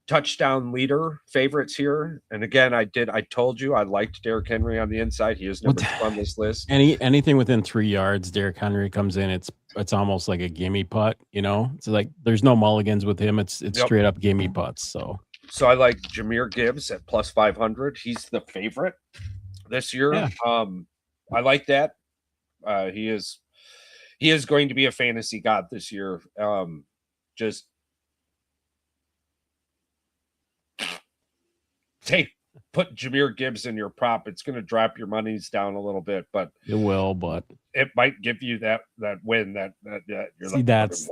Touchdown leader favorites here. And again, I told you I liked Derrick Henry on the inside. He is number 2 on this list. Anything within 3 yards, Derrick Henry comes in. It's almost like a gimme putt, It's like there's no mulligans with him. It's straight up gimme putts. So I like Jahmyr Gibbs at plus 500. He's the favorite this year. Yeah. I like that. He is going to be a fantasy god this year. Just put Jahmyr Gibbs in your prop. It's going to drop your monies down a little bit, but it will. But it might give you that win that you're see. That's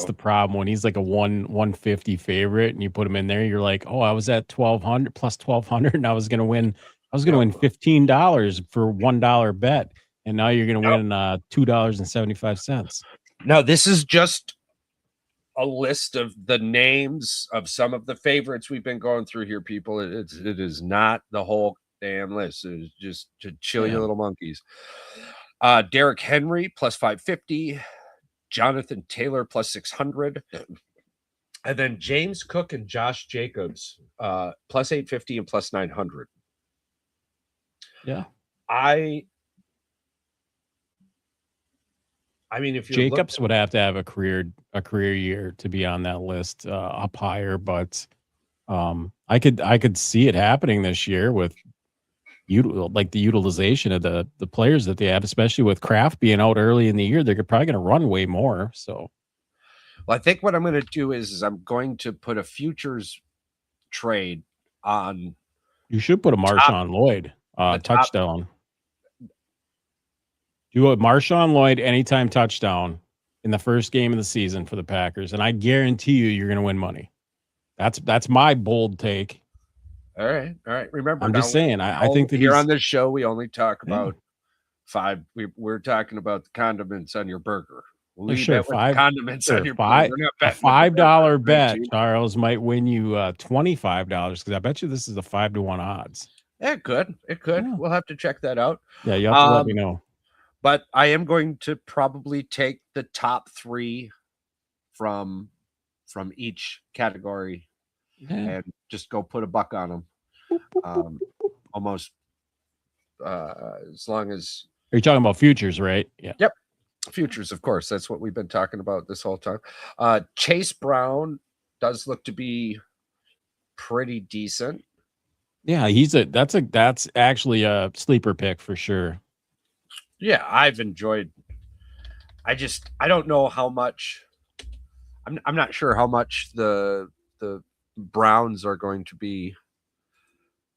the problem when he's like a 150 favorite and you put him in there. You're like, oh, I was at 1,200 plus 1,200, and I was going to win. I was going to win $15 for $1 bet, and now you're going to win $2.75. Now this is just a list of the names of some of the favorites we've been going through here, people. It is not the whole damn list. It is just to chill your little monkeys. Derrick Henry plus 550, Jonathan Taylor plus 600, and then James Cook and Josh Jacobs plus 850 and plus 900. Yeah, I mean, if Jacobs would have to have a career year to be on that list up higher, but I could see it happening this year with the utilization of the players that they have, especially with Kraft being out early in the year. They're probably going to run way more. So, well, I think what I'm going to do is I'm going to put a futures trade on. You should put a Marshawn Lloyd touchdown. Do a Marshawn Lloyd anytime touchdown in the first game of the season for the Packers, and I guarantee you're going to win money. That's my bold take. All right. Remember, I'm just saying. I think that here on this show we only talk about five. We're talking about the condiments on your burger. We'll leave that with the condiments on your burger. A $5 bet, Charles, might win you $25 because I bet you this is a 5-to-1 odds. Yeah, it could. Yeah. We'll have to check that out. Yeah, you have to let me know. But I am going to probably take the top 3 from each category and just go put a buck on them. Almost as long as. Are you talking about futures, right? Yeah. Yep. Futures, of course. That's what we've been talking about this whole time. Chase Brown does look to be pretty decent. Yeah, that's actually a sleeper pick for sure. Yeah, I've enjoyed. I don't know how much. I'm not sure how much the Browns are going to be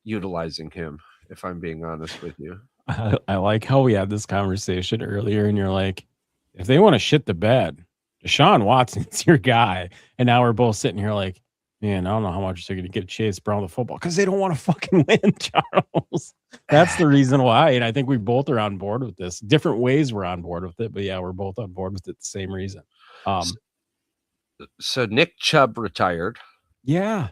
utilizing him, if I'm being honest with you. I like how we had this conversation earlier, and you're like, if they want to shit the bed, Deshaun Watson's your guy. And now we're both sitting here like, man, I don't know how much they're going to get Chase Brown the football because they don't want to fucking win, Charles. That's the reason why. And I think we both are on board with this. Different ways we're on board with it, but yeah, we're both on board with it the same reason. So Nick Chubb retired. Yeah,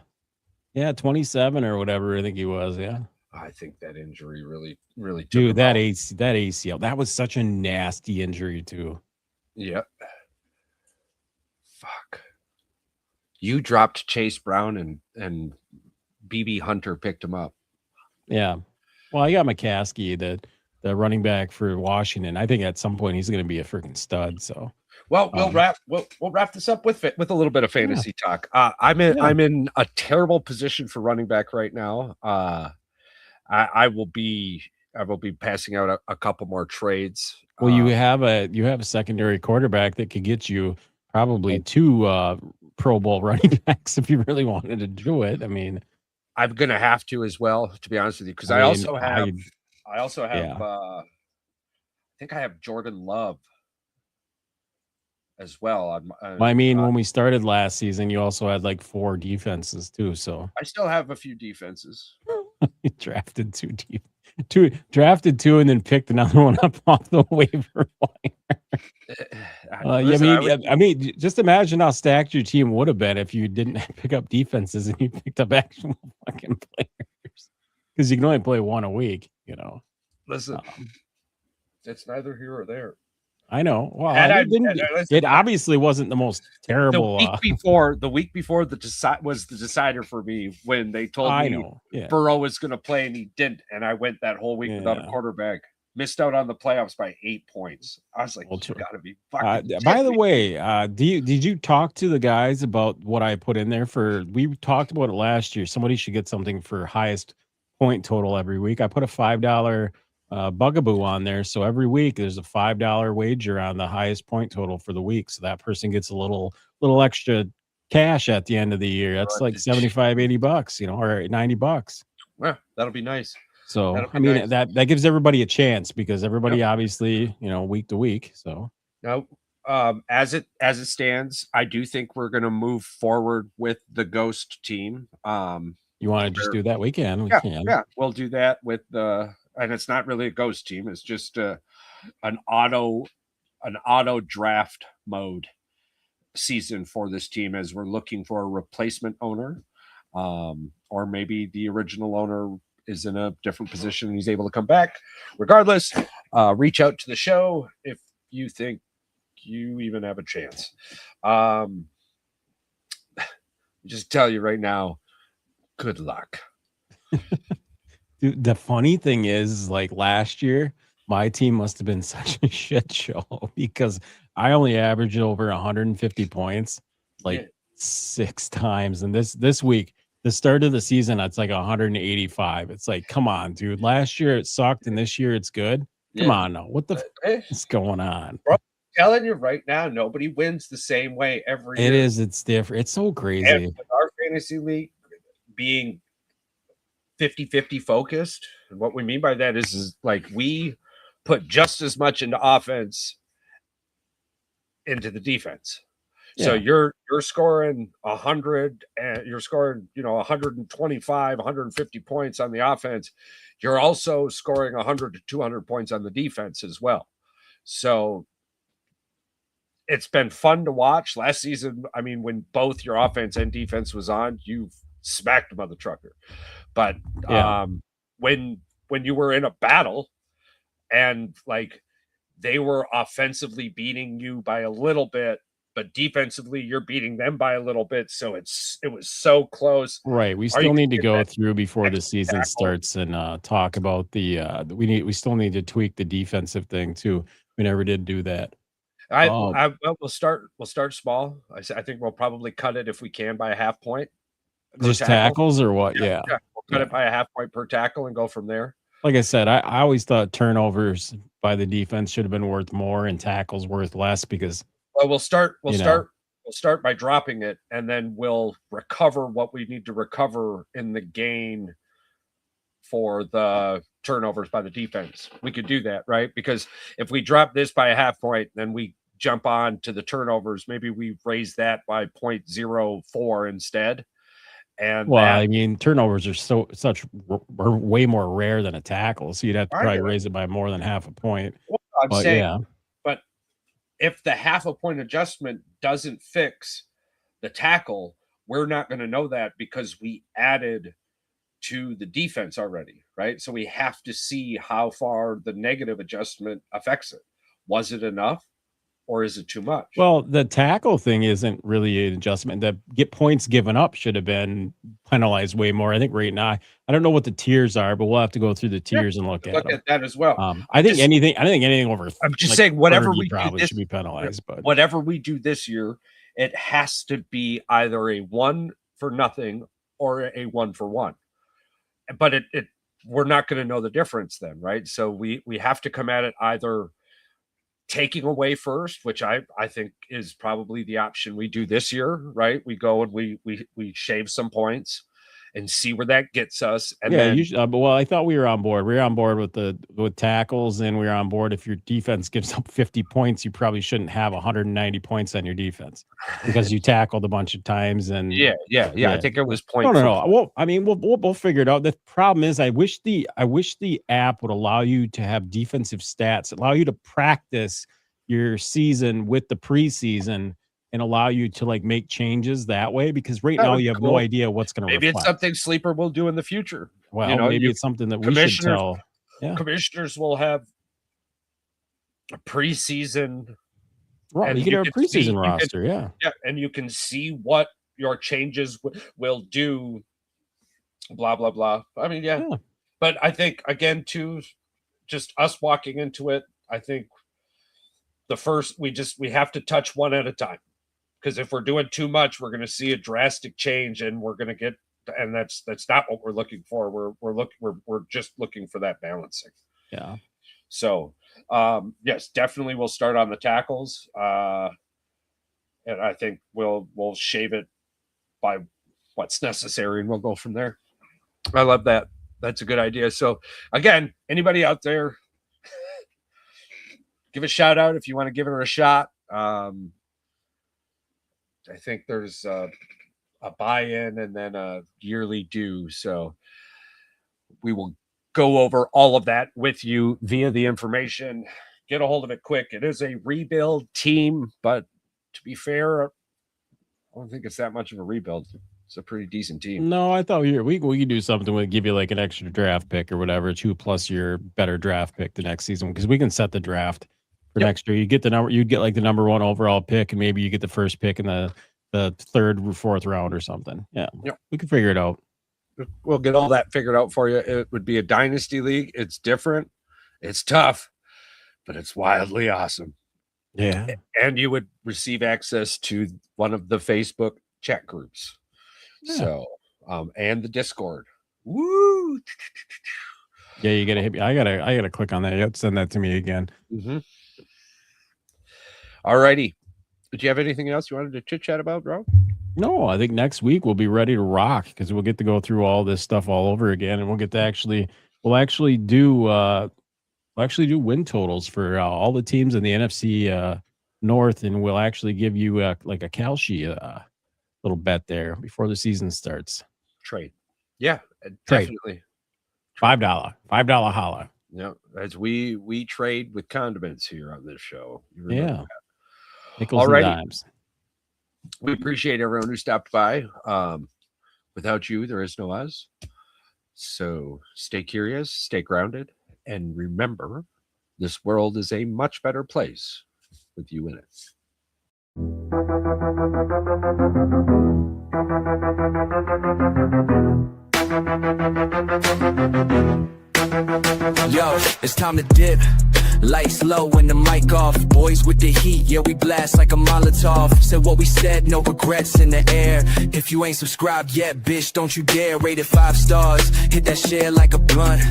27 or whatever I think he was. Yeah, I think that injury really took dude. That ACL, that was such a nasty injury too. Yep. Fuck. You dropped Chase Brown and BB Hunter picked him up. Yeah. Well, I got McCaskey, the running back for Washington. I think at some point he's going to be a freaking stud. So, well, we'll wrap this up with a little bit of fantasy talk. I'm in a terrible position for running back right now. I will be passing out a couple more trades. Well, you have a secondary quarterback that could get you probably 2 Pro Bowl running backs if you really wanted to do it. I mean, I'm gonna have to as well, to be honest with you, because I also have I think I have Jordan Love as well. When we started last season, you also had like 4 defenses too. So I still have a few defenses. You drafted 2 deep. Drafted 2 and then picked another one up off the waiver wire. I mean, just imagine how stacked your team would have been if you didn't pick up defenses and you picked up actual fucking players. Because you can only play 1 a week, you know. Listen, it's neither here or there. I know. Well, it obviously wasn't the most terrible. The week before was the decider for me when they told me Burrow was going to play and he didn't, and I went that whole week without a quarterback. Missed out on the playoffs by 8 points. I was like, you got to be fucking. By the way, did you talk to the guys about what I put in there for? We talked about it last year. Somebody should get something for highest point total every week. I put a $5 bugaboo on there, so every week there's a $5 wager on the highest point total for the week, so that person gets a little extra cash at the end of the year. That's like $75-$80, or $90. Well, that'll be nice. So I mean, nice. that gives everybody a chance, because everybody obviously week to week. So now as it stands, I do think we're going to move forward with the ghost team. You want to just do that weekend? Yeah, we'll do that with the. And it's not really a ghost team. It's just an auto draft mode season for this team, as we're looking for a replacement owner, or maybe the original owner is in a different position and he's able to come back. Regardless, reach out to the show if you think you even have a chance. Just tell you right now, good luck. Dude, the funny thing is, like last year, my team must have been such a shit show because I only averaged over 150 points 6 times. And this week, the start of the season, it's like 185. It's like, come on, dude. Last year it sucked, and this year it's good. Come on, now. What the fuck is going on? Bro, I'm telling you right now, nobody wins the same way every year. It is. It's different. It's so crazy. And with our fantasy league being 50-50 focused, and what we mean by that is like we put just as much into offense into the defense. So Yeah. you're scoring 100 and you're scoring, 125, 150 points on the offense. You're also scoring 100 to 200 points on the defense as well. So it's been fun to watch. Last season, I mean, when both your offense and defense was on, you smacked the mother trucker. But Yeah. when you were in a battle and like they were offensively beating you by a little bit, but defensively you're beating them by a little bit, so it was so close. Right. We Are you still gonna need to get go that through before the extra season tackle? starts and talk about we still need to tweak the defensive thing too. We never did do that. Well, we'll start small. I think we'll probably cut it if we can by a half point per Just tackle. tackles or what? Yeah, Yeah. yeah, we'll cut Yeah. it by a half point per tackle and go from there. Like I said, I always thought turnovers by the defense should have been worth more and tackles worth less because, Well, we'll start we'll you know, start we'll start by dropping it, and then we'll recover what we need to recover in the gain for the turnovers by the defense. We could do that, right? Because if we drop this by a half point, then we jump on to the turnovers. Maybe we raise that by 0.04 instead. And well, that I mean, turnovers are are way more rare than a tackle. So you'd have to I probably know it. raise it by more than half a point. Well, I'm But saying, yeah. but if the half a point adjustment doesn't fix the tackle, we're not going to know that because we added to the defense already, right? So we have to see how far the negative adjustment affects it. Was it enough or is it too much? Well, the tackle thing isn't really an adjustment. The get points given up should have been penalized way more. I think right now, I don't know what the tiers are, but we'll have to go through the Yeah, tiers and look at look them. at that as well. I think anything over I'm just like saying whatever 30 we do probably this should be penalized. But whatever we do this year, it has to be either a 1 for nothing or a 1 for 1. But it we're not going to know the difference then, right? So we have to come at it either taking away first, which I think is probably the option we do this year, right? We go and we shave some points and see where that gets us, and yeah, then usually, but well, I thought we were on board. We were on board with tackles, and we were on board. If your defense gives up 50 points, you probably shouldn't have 190 points on your defense because you tackled a bunch of times. And yeah. I yeah, think it was no, point no, for no. Well, I mean, we'll figure it out. The problem is, I wish the app would allow you to have defensive stats, allow you to practice your season with the preseason, and allow you to like make changes that way. Because right that now would you be have no cool. idea what's going to Maybe it's reflect. something Sleeper will do in the future. Well, maybe it's something that we should commissioners tell. Yeah, commissioners will have a preseason, right. You and could you have a can see preseason roster. Yeah, and you can see what your changes will do. Blah blah blah. I mean, yeah. yeah. But I think again, too, just us walking into it, I think the first we have to touch one at a time, because if we're doing too much, we're going to see a drastic change, and we're going to get, and that's not what we're looking for. We're just looking for that balancing. Yeah. So yes, definitely we'll start on the tackles, and I think we'll shave it by what's necessary, and we'll go from there. I love that. That's a good idea. So again, anybody out there, give a shout out if you want to give it a shot. I think there's a buy-in and then a yearly due. So we will go over all of that with you via the information. Get a hold of it quick. It is a rebuild team, but to be fair, I don't think it's that much of a rebuild. It's a pretty decent team. No, I thought we could do something with give you like an extra draft pick or whatever, 2+ your better draft pick the next season, because we can set the draft for next year. You get the number, you'd get like the number 1 overall pick, and maybe you get the first pick in the 3rd or 4th round or something. Yeah, we can figure it out. We'll get all that figured out for you. It would be a dynasty league. It's different. It's tough, but it's wildly awesome. Yeah. And you would receive access to one of the Facebook chat groups. Yeah. So, and the Discord. Woo! Yeah, you gotta hit me. I gotta click on that. You have to send that to me again. All righty. Did you have anything else you wanted to chit chat about, bro? No, I think next week we'll be ready to rock, because we'll get to go through all this stuff all over again, and we'll get to we'll actually do win totals for all the teams in the NFC north, and we'll actually give you like a Kalshi little bet there before the season starts. Trade. Yeah, definitely. $5 holla. Yeah, as we trade with condiments here on this show. Yeah. Nickels and dimes. We appreciate everyone who stopped by. Without you, there is no us. So stay curious, stay grounded, and remember, this world is a much better place with you in it. Yo, it's time to dip. Lights low and the mic off. Boys with the heat, yeah, we blast like a Molotov. Said what we said, no regrets in the air. If you ain't subscribed yet, bitch, don't you dare. Rate it 5 stars, hit that share like a blunt.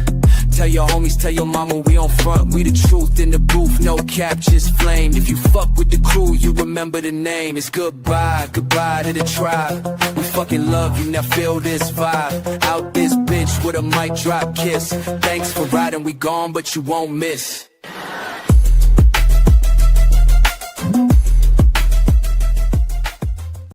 Tell your homies, tell your mama we on front. We the truth in the booth, no cap, just flamed. If you fuck with the crew, you remember the name. It's goodbye, goodbye to the tribe. We fucking love you, now feel this vibe. Out this bitch with a mic drop kiss. Thanks for riding, we gone, but you won't miss.